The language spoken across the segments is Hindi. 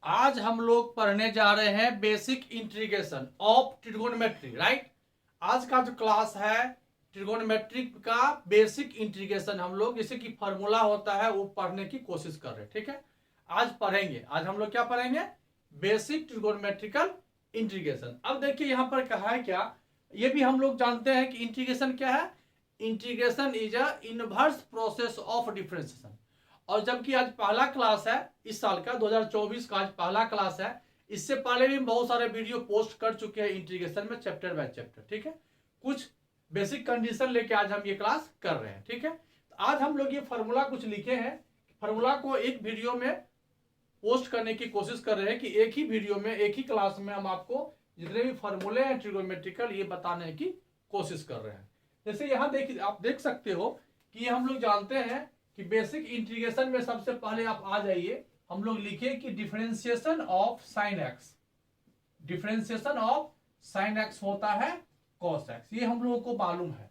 आज हम लोग पढ़ने जा रहे हैं basic integration of trigonometry, right. आज का जो क्लास है ट्रिगोनोमेट्री का बेसिक इंटीग्रेशन, हम लोग जैसे कि फॉर्मूला होता है वो पढ़ने की कोशिश कर रहे हैं, ठीक है। आज पढ़ेंगे, आज हम लोग क्या पढ़ेंगे, बेसिक ट्रिगोनोमेट्रिकल इंटीग्रेशन। अब देखिए यहाँ पर कहा है क्या, ये भी हम लोग जानते हैं कि इंटीग्रेशन क्या है। Integration is a inverse process of differentiation. और जबकि आज पहला क्लास है इस साल का 2024 का, आज पहला क्लास है। इससे पहले भी बहुत सारे वीडियो पोस्ट कर चुके हैं इंटीग्रेशन में, चैप्टर बाय चैप्टर, ठीक है। कुछ बेसिक कंडीशन लेके आज हम ये क्लास कर रहे हैं, ठीक है। तो आज हम लोग ये फार्मूला कुछ लिखे हैं, फार्मूला को एक वीडियो में पोस्ट करने की कोशिश कर रहे हैं कि एक ही वीडियो में, एक ही क्लास में हम आपको जितने भी फार्मूले हैं ट्रिगोनोमेट्रिकल ये बताने की कोशिश कर रहे हैं। जैसे यहाँ देखिए, आप देख सकते हो कि हम लोग जानते हैं कि बेसिक इंटीग्रेशन में सबसे पहले आप आ जाइए, हम लोग लिखे कि differentiation of sine x, differentiation of sine x होता है कॉस एक्स, ये हम लोगों को मालूम है।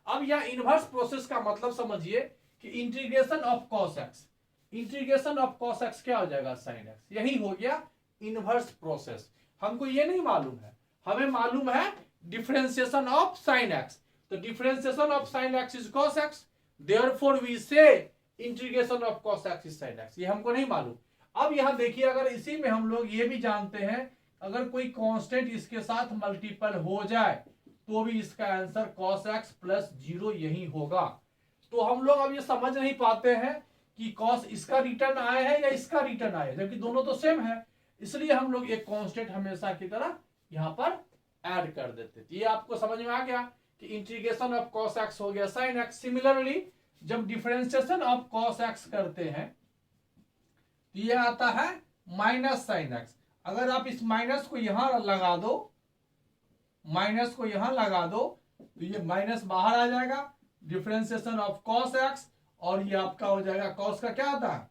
अब यह इनवर्स प्रोसेस का मतलब समझिए कि integration of cos x, integration of cos x क्या हो जाएगा, साइन एक्स, यही हो गया इनवर्स प्रोसेस। हमको ये नहीं मालूम है, हमें मालूम है डिफरेंशिएशन ऑफ साइन एक्स। तो differentiation of sine x is cos x, therefore we say integration of cos x is sine x, ये हमको नहीं मालूम। अब यहां देखिए, अगर इसी में हम लोग ये भी जानते हैं अगर कोई कांस्टेंट इसके साथ मल्टीपल हो जाए तो भी इसका आंसर कॉस एक्स प्लस 0 यही होगा। तो हम लोग अब ये समझ नहीं पाते हैं कि कॉस इसका रिटर्न आया है या इसका रिटर्न आया है, जबकि दोनों तो सेम है। इसलिए हम लोग एक कांस्टेंट हमेशा की तरह यहां पर ऐड कर देते थे। ये आपको समझ में आ गया कि इंटीग्रेशन ऑफ कॉस एक्स हो गया साइन एक्स। सिमिलरली जब डिफरेंशिएशन ऑफ कॉस एक्स करते हैं तो ये आता है माइनस साइन एक्स। अगर आप इस माइनस को यहां लगा दो, माइनस को यहां लगा दो तो ये माइनस बाहर आ जाएगा, डिफरेंशिएशन ऑफ कॉस एक्स, और ये आपका हो जाएगा कॉस का क्या आता है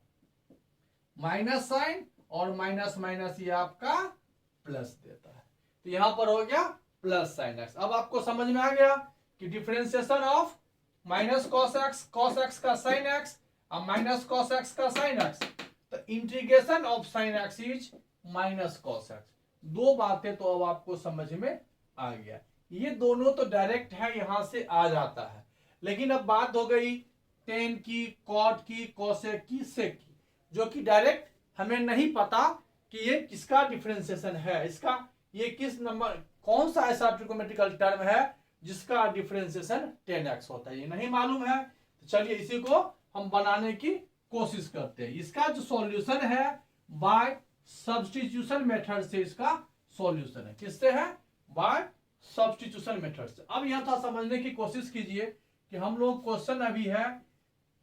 माइनस साइन, और माइनस माइनस ये आपका प्लस देता है। तो यहां पर हो गया प्लस साइन एक्स। अब आपको समझ में आ गया कि differentiation of minus cos x का साइन एक्स और माइनस कॉस एक्स का साइन एक्स, तो integration of sine x is minus cos x. दो बातें तो अब आपको समझ में आ गया। ये दोनों तो डायरेक्ट है, यहां से आ जाता है। लेकिन अब बात हो गई टेन की, कॉट की, कोसेक की, सेक की, जो कि डायरेक्ट हमें नहीं पता कि ये किसका डिफरेंशिएशन है, इसका ये किस नंबर, कौन सा ऐसा ट्रिगोनोमेट्रिकल टर्म है जिसका डिफरेंशिएशन 10x होता है, ये नहीं मालूम है। तो चलिए इसी को हम बनाने की कोशिश करते हैं। इसका जो सॉल्यूशन है बाय सब्स्टिट्यूशन मेथड से, इसका सॉल्यूशन है किससे है, बाय सब्स्टिट्यूशन मेथड से। अब यह था समझने की कोशिश कीजिए कि हम लोग क्वेश्चन अभी है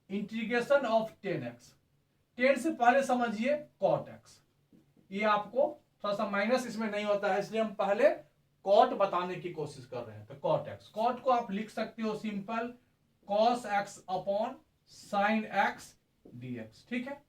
इंटीग्रेशन ऑफ 10x, 10 से पहले समझिए cot x। ये आपको थोड़ा सा माइनस इसमें नहीं होता है, इसलिए हम पहले कॉट बताने की कोशिश कर रहे हैं। तो कॉट एक्स, कॉट को आप लिख सकते हो simple cos x upon sine x dx, ठीक है।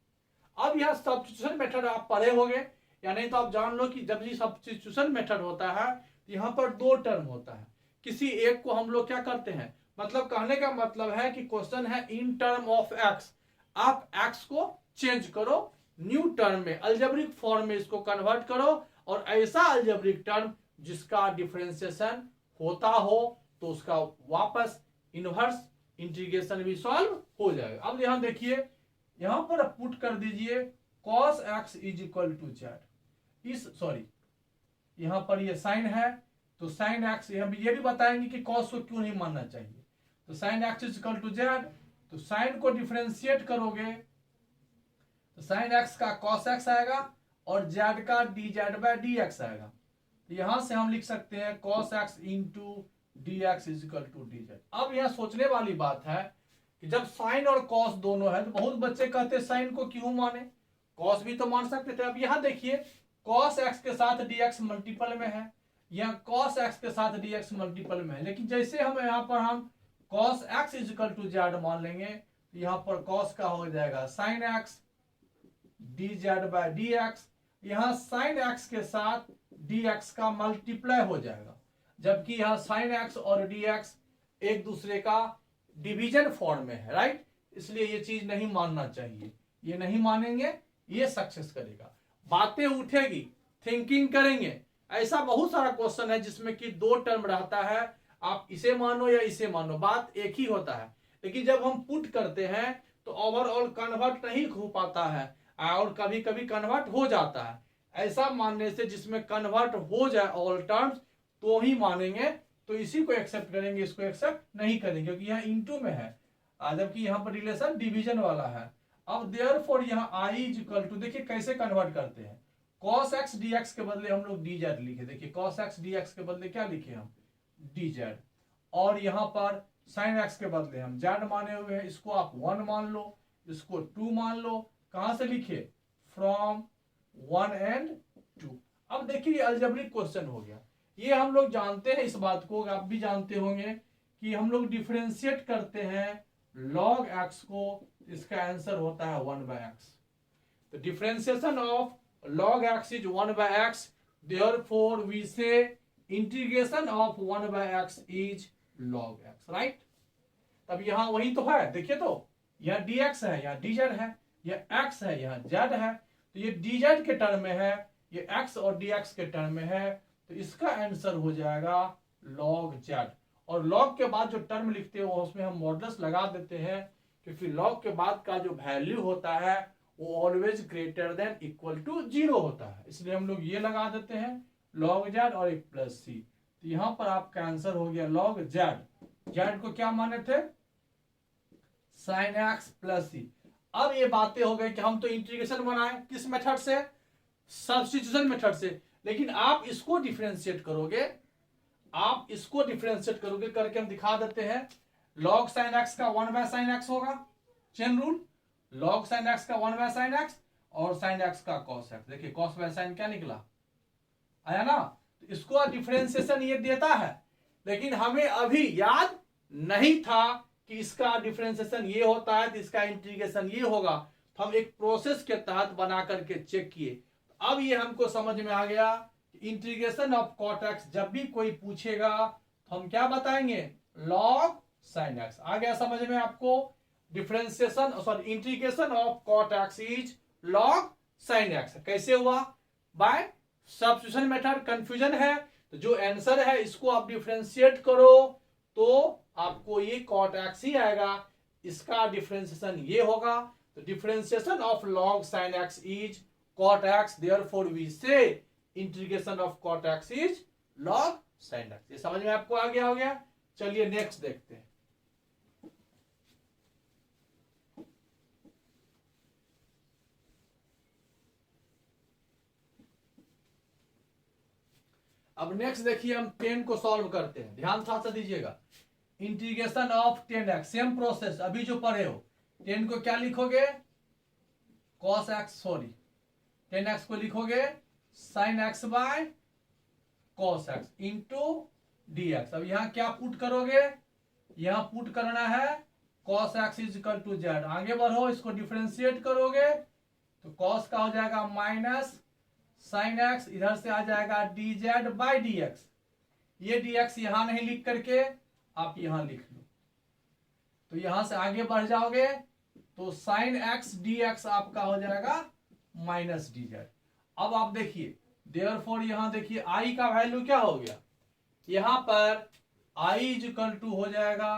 अब यह सब्स्टिट्यूशन मेथड आप पढ़े होंगे या नहीं तो आप जान लो कि जब ये सब्स्टिट्यूशन मेथड होता है तो यहां पर दो टर्म होता है, किसी एक को हम लोग क्या करते हैं, मतलब कहने का मतलब है कि क्वेश्चन है इन टर्म ऑफ एक्स, आप एक्स को चेंज करो न्यू टर्म में, अलजेब्रिक फॉर्म में इसको कन्वर्ट करो, और ऐसा अलजेब्रिक टर्म जिसका डिफरेंशिएशन होता हो तो उसका वापस इनवर्स इंटीग्रेशन भी सॉल्व हो जाएगा। अब यहां देखिए, यहां पर पुट कर दीजिए cos x is equal to z, इस सॉरी यहां पर ये साइन है तो साइन एक्स, ये भी बताएंगे कि cos को क्यों नहीं मानना चाहिए। तो sine x is equal to z, तो साइन को डिफरेंशिएट करोगे तो साइन एक्स का cos x आएगा और जेड का d z by d x आएगा। तो यहां से हम लिख सकते हैं cos x into d x is equal to d z. अब यहां सोचने वाली बात है कि जब साइन और cos दोनों है तो बहुत बच्चे कहते हैं साइन को क्यों माने, cos भी तो मान सकते थे। अब यहां देखिए cos x के साथ dx मल्टीपल में है, या cos x के साथ dx मल्टीपल में है, लेकिन जैसे हम यहाँ पर हम cos x is equal to z मान लेंगे तो यहाँ पर cos का हो जाएगा sine x d z by d x, यहाँ साइन एक्स के साथ dx का मल्टीप्लाई हो जाएगा, जबकि यहाँ साइन एक्स और dx एक दूसरे का डिवीजन फॉर्म में है, राइट। इसलिए ये चीज नहीं मानना चाहिए, ये नहीं मानेंगे, ये सक्सेस करेगा। बातें उठेगी, थिंकिंग करेंगे। ऐसा बहुत सारा क्वेश्चन है जिसमें कि दो टर्म रहता है, आप इसे मानो या इसे मानो, बात एक ही होता है। लेकिन जब हम पुट करते हैं तो ओवरऑल कन्वर्ट नहीं हो पाता है, और कभी कभी कन्वर्ट हो जाता है। ऐसा मानने से जिसमें कन्वर्ट हो जाए ऑल टर्म्स तो ही मानेंगे, तो इसी को एक्सेप्ट करेंगे, इसको एक्सेप्ट नहीं करेंगे क्योंकि यहाँ इनटू में है, जबकि यहाँ पर रिलेशन डिवीजन वाला है। अब देयरफॉर यहाँ आई इज इक्वल टू, देखिए कैसे कन्वर्ट करते हैं, cos x dx के बदले हम लोग dz लिखे। देखिए cos x dx के बदले क्या लिखे हम, dz। और यहाँ पर sin x के बदले हम z माने हुए हैं, इसको आप 1 मान लो, इसको 2 मान लो। कहां से लिखे, फ्रॉम 1 एंड 2। अब देखिए अलजेब्रिक क्वेश्चन हो गया। ये हम लोग जानते हैं, इस बात को आप भी जानते होंगे कि हम लोग डिफरेंशिएट करते हैं log x को, इसका आंसर होता है 1/x। तो differentiation of log x is 1/x, therefore we say integration of 1/x is log x, right? तब यहां वही तो है, देखिए तो यह dx है, यह dz है, यह x है, यह z है। तो ये dz के टर्म में है, ये x और dx के टर्म में है, तो इसका आंसर हो जाएगा log z। और log के बाद जो टर्म लिखते हो उसमें हम मॉडुलस लगा देते हैं, क्योंकि log के बाद का जो वैल्यू होता है वो always greater than equal to 0 होता है, इसलिए हम लोग ये लगा देते हैं log z और एक प्लस सी। तो यहां पर आपका आंसर हो गया log z। z को क्या माने थे, sin x प्लस सी। अब ये बातें हो गई कि हम तो इंटीग्रेशन बनाए किस मेथड से, सब्स्टिट्यूशन मेथड से। लेकिन आप इसको डिफरेंशिएट करोगे, आप इसको डिफरेंशिएट करोगे, करके हम दिखा देते हैं। log sin x का 1/sin x होगा, chain rule, log sin x का 1/sin x और sin x का cos x। देखिए cos/sin क्या निकला, आया ना। तो इसको डिफरेंशिएशन ये देता है, लेकिन हमें अभी याद नहीं था कि इसका डिफरेंशिएशन ये होता है तो इसका इंटीग्रेशन ये होगा। तो हम एक प्रोसेस के तहत बना करके चेक किए, अब ये हमको समझ में आ गया कि इंटीग्रेशन ऑफ cot x जब भी कोई पूछेगा तो हम क्या बताएंगे, log sin x। आ गया समझ में आपको, differentiation sorry integration of cot x is log sin x। कैसे हुआ, बाय सब्स्टिट्यूशन मेथड। कंफ्यूजन है तो जो आंसर है इसको आप डिफरेंशिएट करो तो आपको ये cot x ही आएगा, इसका डिफरेंशिएशन ये होगा। तो differentiation of log sin x is cot x, therefore we say integration of cot x is log sin x। ये समझ में आपको आ गया हो गया। चलिए नेक्स्ट देखते हैं। अब नेक्स्ट देखिए हम 10 को सॉल्व करते हैं, ध्यान से दीजिएगा। Integration of 10x, same process अभी जो पढ़े हो। 10 को क्या लिखोगे, cos x, सॉरी 10x को लिखोगे sin x by cos x into dx। अब यहां क्या पुट करोगे, यहां पुट करना है cos x is equal to z। आगे बढ़ो, इसको डिफरेंशिएट करोगे तो cos का हो जाएगा माइनस sin x, इधर से आ जाएगा dz बाय dx। ये dx यहां नहीं लिख करके आप यहां लिख लो, तो यहां से आगे बढ़ जाओगे तो sin x dx आपका हो जाएगा माइनस dz। अब आप देखिए देयरफॉर यहां देखिए i का वैल्यू क्या हो गया, यहां पर i इज इक्वल टू हो जाएगा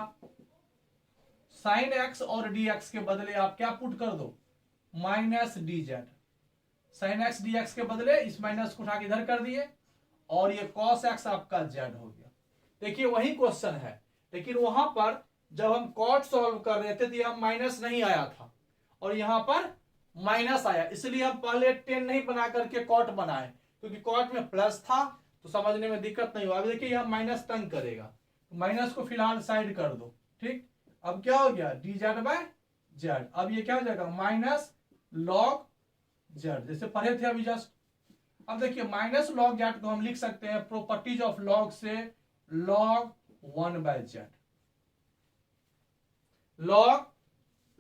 sin x और dx के बदले आप क्या पुट कर दो, minus dz। sin x dx के बदले इस माइनस को उठा के इधर कर दिए और ये cos x आपका z हो गया। देखिए वही क्वेश्चन है, लेकिन वहां पर जब हम cot सॉल्व कर रहे थे तो यहां माइनस नहीं आया था और यहां पर माइनस आया, इसलिए हम पहले 10 नहीं बना करके cot बनाए, क्योंकि cot में प्लस था तो समझने में दिक्कत नहीं हुआ। अभी देखिए यहां माइनस तंग करेगा, तो माइनस को फिलहाल साइड कर दो, ठीक। अब क्या हो गया, dz बाय z। अब ये क्या हो जाएगा, माइनस log z, जैसे पढ़े थे अभी जस्ट। अब देखिए माइनस log z को हम लिख सकते हैं प्रॉपर्टीज ऑफ log से, log 1/z। log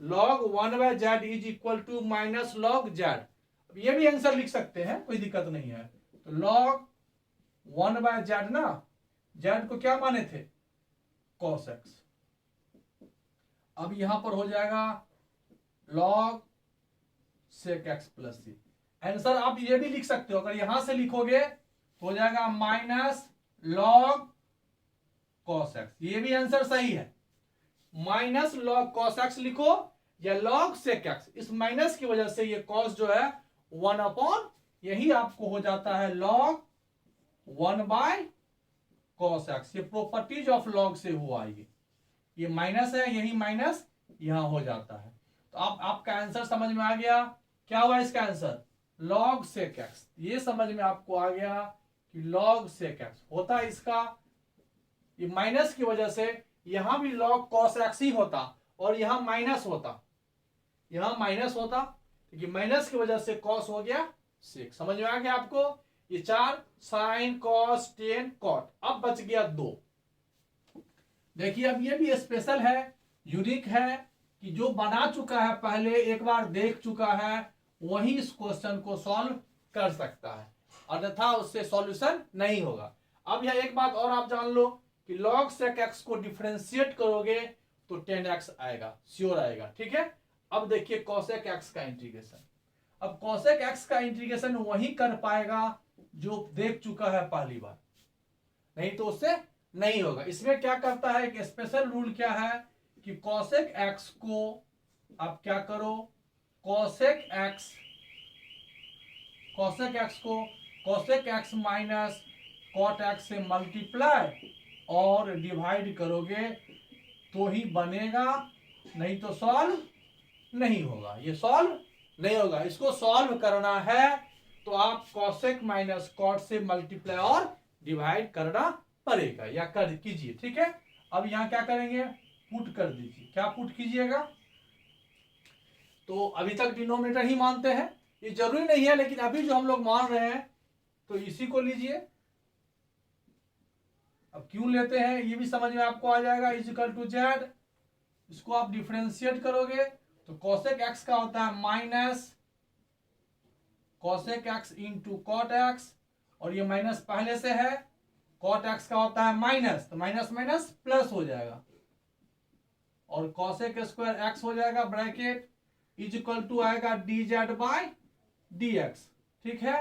1/z is equal to minus log z। अब ये भी आंसर लिख सकते हैं, कोई दिक्कत नहीं है। तो log 1/z ना, z को क्या माने थे, cos x। अब यहां पर हो जाएगा log sec x प्लस सी। आंसर आप ये भी लिख सकते हो, अगर यहां से लिखोगे तो हो जाएगा माइनस लॉग कॉस एक्स, ये भी आंसर सही है। माइनस लॉग कॉस एक्स लिखो या लॉग सेक एक्स, इस माइनस की वजह से ये कॉस जो है 1 यही आपको हो जाता है लॉग 1 कॉस एक्स। ये प्रॉपर्टीज ऑफ लॉग से हुआ, ये माइनस है, यही माइनस यहां हो जाता है। तो आप आपका आंसर समझ में आ गया, क्या हुआ इसका आंसर लॉग सेक एक्स। ये समझ में आपको आ गया कि लॉग सेक एक्स होता है इसका, ये माइनस की वजह से यहां भी लॉग कॉस एक्स ही होता और यहां माइनस होता, यहां माइनस होता, क्योंकि माइनस की वजह से कॉस हो गया सेक। समझ में आ गया आपको, ये 4 साइन कॉस टेन कॉट। अब बच गया 2। देखिए अब ये भी स्पेशल है, यूनिक है, कि जो बना चुका है पहले एक बार देख चुका है वही इस क्वेश्चन को सॉल्व कर सकता है, अन्यथा उससे सॉल्यूशन नहीं होगा। अब यह एक बात और आप जान लो कि log sec x को डिफरेंशिएट करोगे तो 10x आएगा, श्योर आएगा, ठीक है। अब देखिए cosec x का इंटीग्रेशन, अब cosec x का इंटीग्रेशन वही कर पाएगा जो देख चुका है पहली बार, नहीं तो उससे नहीं होगा। इसमें क्या करता है, एक स्पेशल रूल क्या है कि cosec x को आप क्या करो, cosec x minus cot x से मल्टीप्लाई और डिवाइड करोगे तो ही बनेगा, नहीं तो सॉल्व नहीं होगा। ये सॉल्व नहीं होगा, इसको सॉल्व करना है तो आप cosec माइनस cot से मल्टीप्लाई और डिवाइड करना पड़ेगा, या कर कीजिए, ठीक है। अब यहां क्या करेंगे, पुट कर दीजिए। क्या पुट कीजिएगा, तो अभी तक डिनोमिनेटर ही मानते हैं, ये जरूरी नहीं है, लेकिन अभी जो हम लोग मान रहे हैं तो इसी को लीजिए। अब क्यों लेते हैं ये भी समझ में आपको आ जाएगा, इज इक्वल टू जेड। इसको आप डिफरेंशिएट करोगे तो cosec x का होता है minus cosec x into cot x, और ये माइनस पहले से है, cot x का होता है माइनस, तो माइनस माइनस प्लस हो जाएगा, और cosec स्क्वायर x हो जाएगा ब्रैकेट, इज इक्वल टू आएगा dz बाय dx, ठीक है।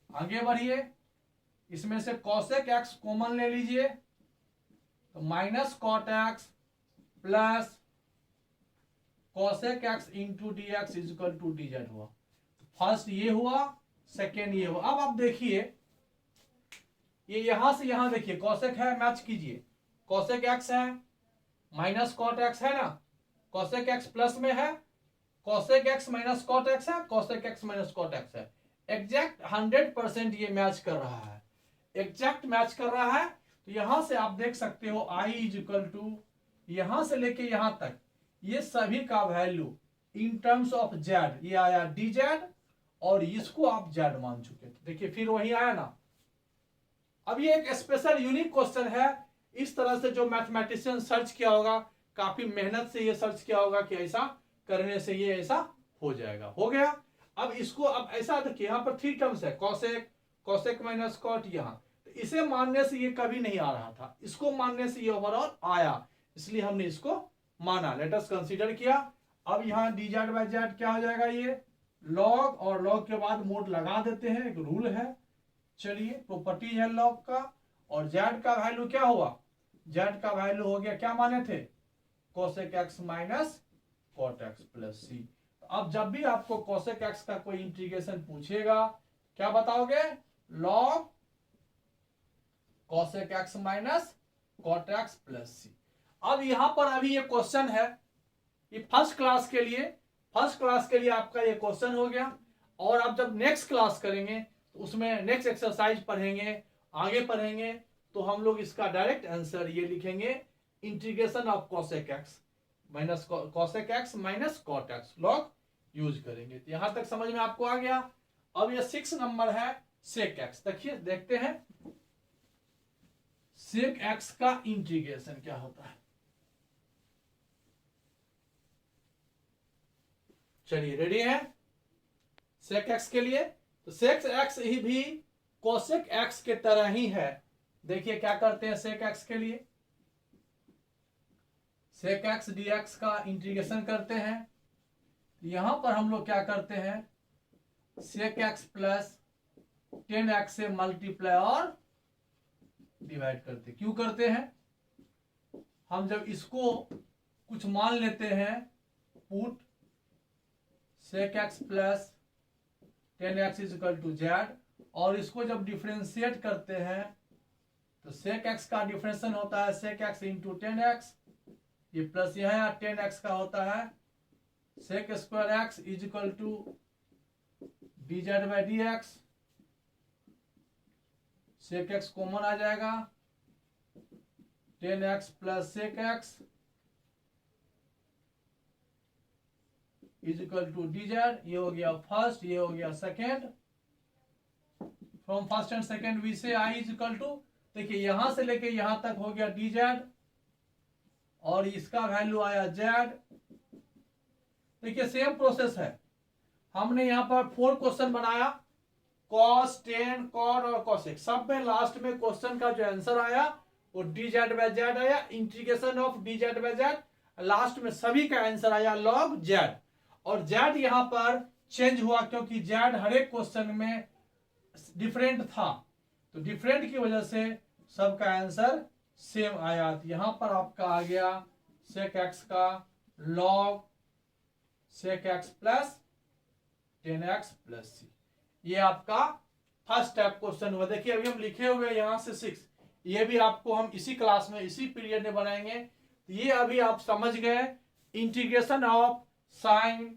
आगे बढ़िए, इसमें से cosec x कॉमन ले लीजिए, तो minus cot x plus cosec x into d x is equal to d z हुआ। फर्स्ट ये हुआ, सेकेंड ये हुआ। अब आप देखिए ये यहां से यहां देखिए cosec है, मैच कीजिए, cosec x है माइनस cot x है ना, cosec x प्लस में है, cosec x minus cot x है, cosec x minus cot x है। एग्जैक्ट 100% ये मैच कर रहा है, एग्जैक्ट मैच कर रहा है। तो यहां से आप देख सकते हो i इज इक्वल टू, यहां से लेके यहां तक ये सभी का value in terms of Z ये आया dz, और इसको आप जेड मान चुके थे, देखिए फिर वही आया ना। अब ये एक स्पेशल यूनिक क्वेश्चन है, इस तरह से जो मैथमेटिशियन सर्च किया होगा, काफी मेहनत से ये सर्च किया होगा कि ऐसा करने से ये ऐसा हो जाएगा, हो गया। अब इसको अब ऐसा देखिए, यहाँ पर 3 टर्म्स है, cosec माइनस कॉट, यहाँ तो इसे मानने से ये कभी नहीं आ रहा था, इसको मानने से ये ओवरऑल आया, इसलिए हमने इसको माना, लेट अस कंसीडर किया। अब यहाँ dz बाय जेड क्या हो जाएगा, ये लॉग, और लॉग के बाद मोड लगा देते हैं, एक रूल है, चलिए प्रॉपर्टी है लॉग का। और जेड का वैल्यू क्या हुआ, जेड का वैल्यू हो गया, क्या माने थे, cosec x minus cot x plus C. अब जब भी आपको cosec x का कोई इंटीग्रेशन पूछेगा क्या बताओगे, log cosec x minus cot x plus C. अब यहां पर अभी ये क्वेश्चन है, ये फर्स्ट क्लास के लिए आपका ये क्वेश्चन हो गया। और अब जब नेक्स्ट क्लास करेंगे तो उसमें नेक्स्ट एक्सरसाइज पढ़ेंगे, आगे पढ़ेंगे, तो हम लोग इसका डायरेक्ट आंसर ये लिखेंगे, integration of cosec x minus cosec x minus cot x log use करेंगे। तो यहां तक समझ में आपको आ गया। अब ये 6 नंबर है sec x, देखिए देखते हैं sec x का इंटीग्रेशन क्या होता है। चलिए रेडी है sec x के लिए, तो sec x ही भी cosec x के तरह ही है। देखिए क्या करते हैं sec x के लिए, sec x dx का इंटीग्रेशन करते हैं। यहां पर हम लोग क्या करते हैं, सेक एक्स प्लस 10x से मल्टीप्लाई और डिवाइड करते। क्यों करते हैं? हम जब इसको कुछ मान लेते हैं, put sec x plus 10x is equal to z, और इसको जब डिफ्रेंशिएट करते हैं तो सेक एक्स का डिफरेंशिएशन होता है सेक एक्स इंटू 10x, ये प्लस यहाँ 10x का होता है sec square x is equal to d z by d x. Sec x common आ जाएगा, 10x plus sec x is equal to d z. ये हो गया फर्स्ट, ये हो गया second. From first and second we say I is equal to, देखिए यहां से लेके यहां तक हो गया डी जेड और इसका वैल्यू आया जेड। देखिए सेम प्रोसेस है, हमने यहां पर 4 क्वेश्चन बनाया, कॉस, टेन, कॉट और कॉसेक। सब में लास्ट में क्वेश्चन का जो आंसर आया वो डी जेड बाई जेड आया, integration of D z by Z. Last में सभी का आंसर आया लॉग जेड, और जेड यहां पर चेंज हुआ क्योंकि जेड हर एक क्वेश्चन में डिफरेंट था, तो डिफरेंट की वजह से सबका आंसर सेम आया। तो यहां पर आपका आ गया सेक एक्स का log sec x plus 10x plus C. ये आपका फर्स्ट टाइप क्वेश्चन हुआ। देखिए अभी हम लिखे हुए यहां से 6, ये भी आपको हम इसी क्लास में इसी पीरियड में बनाएंगे। तो ये अभी आप समझ गए integration of sine,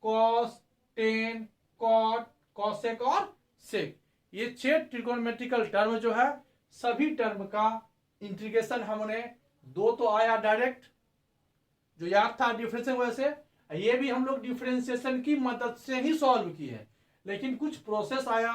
cos, tan, cot, cosec और सेक। ये 6 ट्रिगोनोमेट्रिकल टर्म जो है, सभी टर्म का इंटीग्रेशन हमने 2 तो आया डायरेक्ट जो याद था डिफरेंशिएशन वजह से, ये भी हम लोग डिफरेंशिएशन की मदद से ही सॉल्व किए हैं, लेकिन कुछ प्रोसेस आया।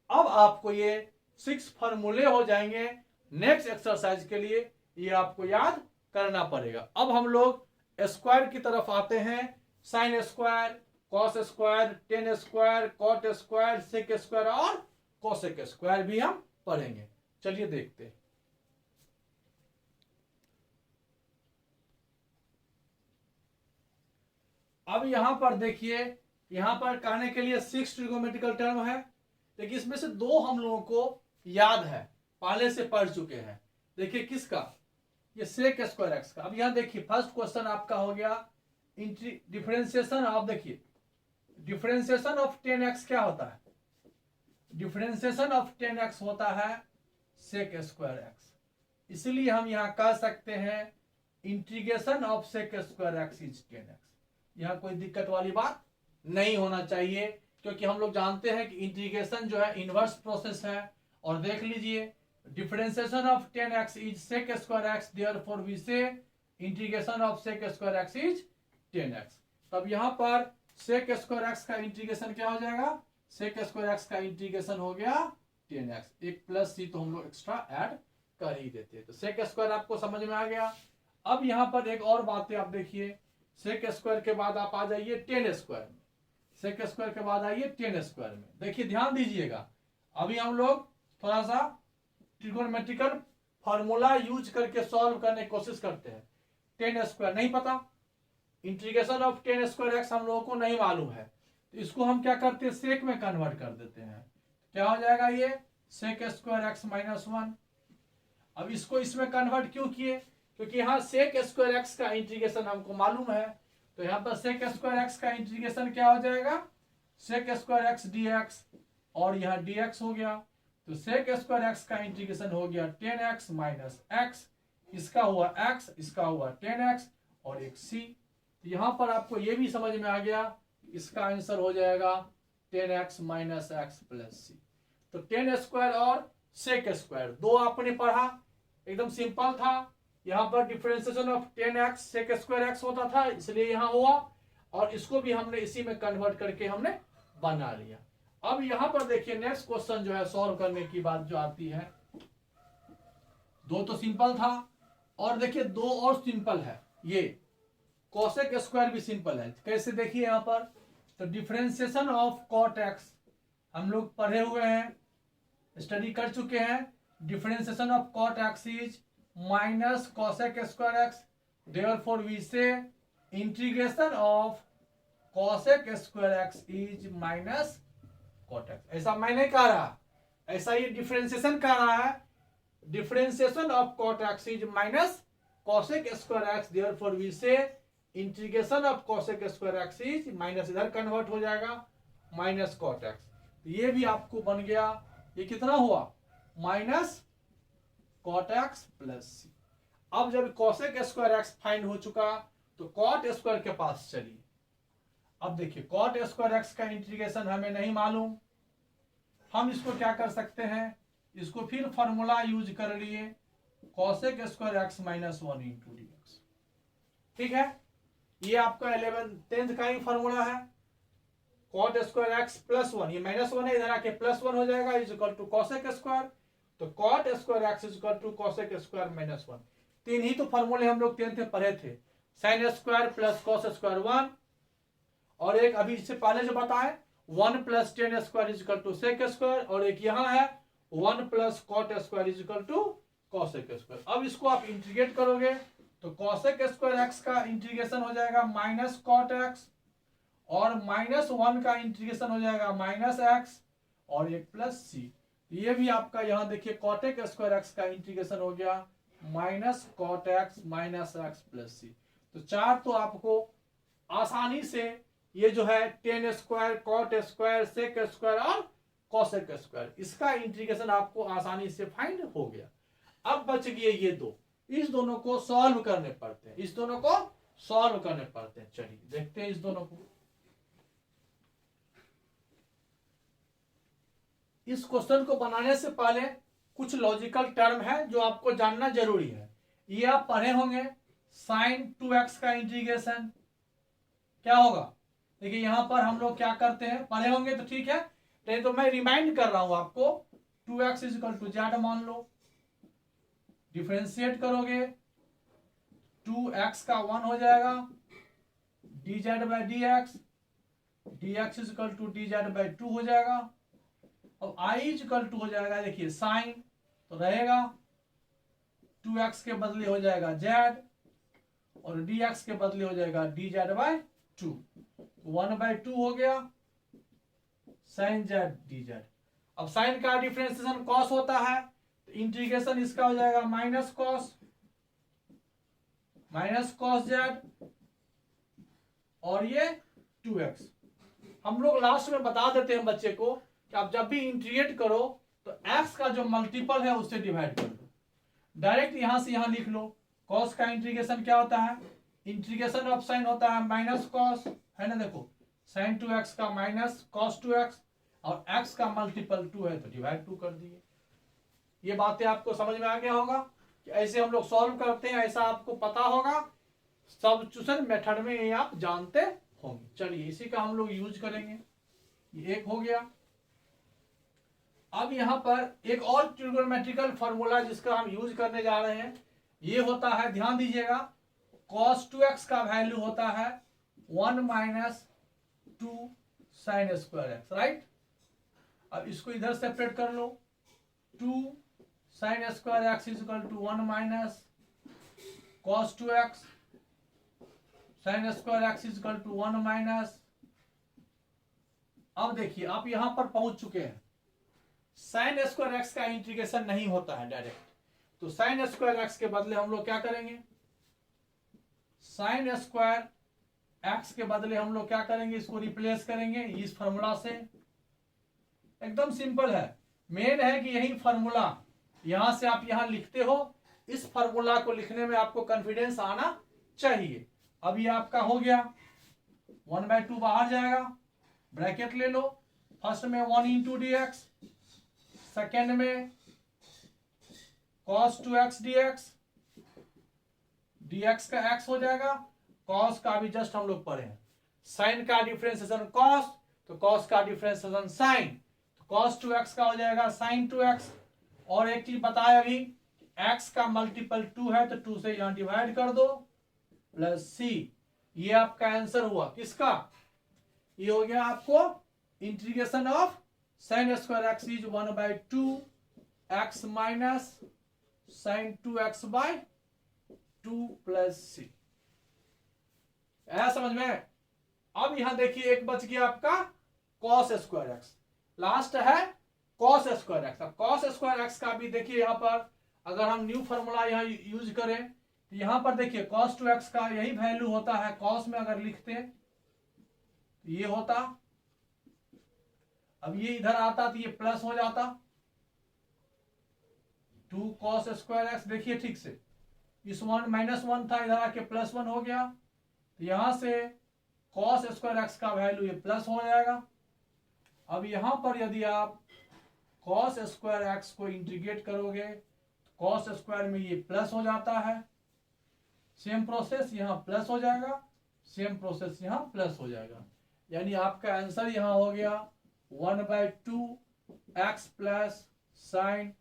अब आपको ये 6 फॉर्मूले हो जाएंगे नेक्स्ट एक्सरसाइज के लिए, ये आपको याद करना पड़ेगा। अब हम लोग स्क्वायर की तरफ आते हैं। Sine square, cos square, tan square, cot square, sec square और कॉसेक स्क्वायर भी हम पढ़ेंगे। चलिए देखते हैं। अब यहां पर देखिए, यहां पर कहने के लिए 6 ट्रिगोनोमेट्रिकल टर्म है, लेकिन इसमें से 2 हम लोगों को याद है, पहले से पढ़ चुके हैं। देखिए किसका, ये सेक स्क्वायर एक्स का। अब यहां देखिए फर्स्ट क्वेश्चन आपका हो गया डिफरेंशिएशन। आप देखिए डिफरेंशिएशन ऑफ 10x क्या होता है, डिफरेंशिएशन ऑफ 10x होता है सेक स्क्वायर एक्स। इसलिए हम यहां कह सकते हैं integration of sec square x is 10x। यहां कोई दिक्कत वाली बात नहीं होना चाहिए, क्योंकि हम लोग जानते हैं कि इंटीग्रेशन जो है इनवर्स प्रोसेस है। और देख लीजिए differentiation of 10x is sec square x, therefore we say integration of sec square x is 10x। तब यहां पर सेक स्क्वायर एक्स का इंटीग्रेशन क्या हो जाएगा, सेक स्क्वायर एक्स का इंटीग्रेशन हो गया 10x, एक प्लस सी तो हम लोग एक्स्ट्रा ऐड कर ही देते हैं। तो सेक स्क्वायर आपको समझ में आ गया। अब यहां पर एक और बात है, आप देखिए सेक स्क्वायर के बाद आप आ जाइए 10 स्क्वायर में, सेक स्क्वायर के बाद आइए 10 स्क्वायर में। देखिए ध्यान दीजिएगा, अभी हम लोग थोड़ा सा ट्रिगोनोमेट्रिकल फॉर्मूला यूज करके सॉल्व करने की कोशिश करते हैं। 10 स्क्वायर नहीं पता, इंटीग्रेशन ऑफ 10 स्क्वायर एक्स हम लोगों को नहीं मालूम है, तो इसको हम क्या करते हैं सेक में कन्वर्ट कर देते हैं। क्या हो जाएगा ये सेक स्क्वायर एक्स माइनस 1। अब इसको इसमें कन्वर्ट क्यों किए, क्योंकि यहाँ सेक स्क्वायर एक्स का इंटीग्रेशन हमको मालूम है, तो यहाँ पर सेक स्क्वायर एक्स का इंटीग्रेशन क्या हो जाएगा sec square x d x, और यहाँ डी एक्स हो गया। तो सेक स्क्वायर एक्स का इंटीग्रेशन हो गया 10x माइनस एक्स, इसका हुआ x, इसका हुआ 10x और एक c। तो यहां पर आपको ये भी समझ में आ गया, इसका आंसर हो जाएगा 10x minus x plus C. तो 10 स्क्वायर और सेक स्क्वायर 2 आपने पढ़ा, एकदम सिंपल था। यहां पर differentiation of 10x sec square x होता था, इसलिए यहां हुआ, और इसको भी हमने इसी में कन्वर्ट करके हमने बना लिया। अब यहां पर देखिए नेक्स्ट क्वेश्चन जो है सॉल्व करने की बात जो आती है, 2 तो सिंपल था, और देखिए 2 और सिंपल है। ये कोसेक स्क्वायर भी सिंपल है। कैसे देखिए यहां पर, तो डिफरेंशिएशन ऑफ कॉट एक्स हम लोग पढ़े हुए हैं, स्टडी कर चुके हैं। Differentiation of cot x is minus cosec square x, therefore we say integration of cosec square x is minus cot x. ऐसा मैं नहीं कह रहा, ऐसा ये डिफरेंशिएशन कर रहा है। Differentiation of cot x is minus cosec square x, therefore we say integration of cosec square x is minus, इधर कन्वर्ट हो जाएगा माइनस कॉट एक्स। ये भी आपको बन गया, ये कितना हुआ minus cot x plus C. अब जब कॉसेक स्क्वायर एक्स फाइंड हो चुका तो कॉट स्क्वायर के पास चलिए। अब देखिए कॉट स्क्वायर एक्स का इंटीग्रेशन हमें नहीं मालूम, हम इसको क्या कर सकते हैं, इसको फिर फॉर्मूला यूज कर लिए cosec square x minus 1 into d x. ठीक है, ये आपका 11th का ही फॉर्मूला है। कॉट स्क्वायर एक्स प्लस 1, ये -1 है, इधर आके +1 हो जाएगा, is equal to cosec square. तो cot square x is equal to cosec square -1। तीन ही तो फॉर्मूले हम लोग 10th में पढ़े थे, sine square plus cos square 1, और एक अभी इससे पहले जो बताए 1 plus tan square is equal to sec square, और एक यहाँ है 1 plus cot square is equal to cosec square. अब इसको आप इंटीग्रेट करोगे तो कॉसेक स्क्वायर एक्स का इंटीग्रेशन हो जाएगा माइनस कॉट एक्स, और -1 का इंटीग्रेशन हो जाएगा माइनस एक्स, और एक प्लस सी। ये भी आपका यहाँ देखिए कॉटेक स्क्वायर एक्स का इंटीग्रेशन हो गया minus cot x minus x plus C. तो चार तो आपको आसानी से ये जो है tan square, cot square, sec square और कॉसेक स्क्वायर, इसका इंटीग्रेशन आपको आसानी से फाइंड हो गया। अब बच गए ये दो, इस दोनों को सॉल्व करने पड़ते हैं, इस दोनों को सॉल्व करने पड़ते हैं। चलिए देखते हैं इस दोनों को। इस क्वेश्चन को बनाने से पहले कुछ लॉजिकल टर्म है जो आपको जानना जरूरी है। ये आप पढ़े होंगे, साइन 2x का इंटीग्रेशन क्या होगा। देखिए यहां पर हम लोग क्या करते हैं, पढ़े होंगे तो ठीक है, नहीं तो मैं रिमाइंड कर रहा हूं आपको। 2x is equal to z मान लो, डिफरेंशिएट करोगे 2x का 1 हो जाएगा dz by dx, dx is equal to dz by 2 हो जाएगा। अब i इज इक्वल टू हो जाएगा, देखिए साइन तो रहेगा 2x के बदले हो जाएगा z, और dx के बदले हो जाएगा dz बाई 2, 1/2 हो गया साइन जेड dz। अब साइन का डिफरेंशिएशन कॉस होता है, तो इंटीग्रेशन इसका हो जाएगा माइनस कॉस जेड, और ये 2x। हम लोग लास्ट में बता देते हैं बच्चे को कि आप जब भी इंटीग्रेट करो तो x का जो मल्टीपल है उससे डिवाइड कर दो। डायरेक्ट यहां से यहां लिख लो, कॉस का इंटीग्रेशन क्या होता है, इंटीग्रेशन ऑफ साइन होता है माइनस कॉस, है ना। देखो साइन 2x का माइनस कॉस 2x, और x का मल्टीपल 2 है तो डिवाइड 2 कर दिए। ये बातें आपको समझ में आ गया होगा कि ऐसे हम लोग सॉल्व करते हैं, ऐसा आपको पता होगा। सब्स्टिट्यूशन मेथड में ये आप जानते होंगे। चलिए इसी का हम लोग यूज करेंगे, ये एक हो गया। अब यहां पर एक और ट्रिगोनोमेट्रिकल फॉर्मूला जिसका हम यूज करने जा रहे हैं, ये होता है, ध्यान दीजिएगा, cos 2x का वैल्यू होता है 1 minus 2 sine square x, right. अब इसको इधर सेपरेट कर लो, 2 sine square x is equal to 1 minus cos 2x sine square x is equal to 1 minus. अब देखिए आप यहां पर पहुंच चुके हैं, साइन स्क्वायर एक्स का इंटीग्रेशन नहीं होता है डायरेक्ट, तो साइन स्क्वायर एक्स के बदले हम लोग क्या करेंगे, साइन स्क्वायर एक्स के बदले हम लोग क्या करेंगे, इसको रिप्लेस करेंगे इस फॉर्मूला से। एकदम सिंपल है, मेन है कि यही फॉर्मूला यहां से आप यहां लिखते हो, इस फॉर्मूला को लिखने में आपको कॉन्फिडेंस आना चाहिए। अब ये आपका हो गया, 1/2 बाहर जाएगा, ब्रैकेट ले लो, फर्स्ट में 1 इंटू डी एक्स, सेकेंड में cos 2x dx, dx का x हो जाएगा, cos का भी जस्ट हम लोग पढ़े हैं, साइन का डिफरेंशिएशन cos, तो cos का डिफरेंशिएशन साइन, तो cos 2x का हो जाएगा साइन 2x। और एक चीज बताया अभी, x का मल्टीपल 2 है तो 2 से यहां डिवाइड कर दो, प्लस c। ये आपका आंसर हुआ किसका, ये हो गया आपको integration of sine square x is 1/2 x minus sine 2x by 2 plus C. समझ में। अब यहां देखिए एक बच गया आपका cos स्क्वायर एक्स, लास्ट है कॉस स्क्वायर एक्स। अब कॉस स्क्वायर एक्स का भी देखिए यहाँ पर अगर हम न्यू फॉर्मूला यहाँ यूज करें तो यहाँ पर देखिए cos 2x का यही वैल्यू होता है, cos में अगर लिखते तो ये होता, अब ये इधर आता तो ये प्लस हो जाता 2 cos स्क्वायर एक्स। देखिए ठीक से, इस वन -1 था, इधर आके +1 हो गया, तो यहां से cos स्क्वायर एक्स का वैल्यू ये प्लस हो जाएगा। अब यहां पर यदि आप cos स्क्वायर एक्स को इंटीग्रेट करोगे तो cos स्क्वायर में ये प्लस हो जाता है, सेम प्रोसेस यहाँ प्लस हो जाएगा, सेम प्रोसेस यहाँ प्लस हो जाएगा, यानी आपका आंसर यहाँ हो गया 1/2 x plus sine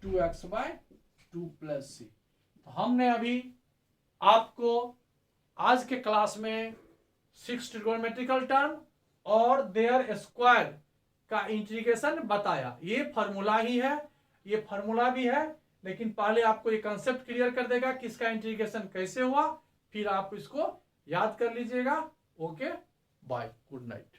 2x/2 plus C. तो हमने अभी आपको आज के क्लास में 6 ट्रिगोनोमेट्रिकल टर्म और देयर स्क्वायर का इंटीग्रेशन बताया। ये फार्मूला ही है, ये फार्मूला भी है, लेकिन पहले आपको ये कंसेप्ट क्लियर कर देगा कि इसका इंटीग्रेशन कैसे हुआ, फिर आप इसको याद कर लीजिएगा। Okay, bye, good night.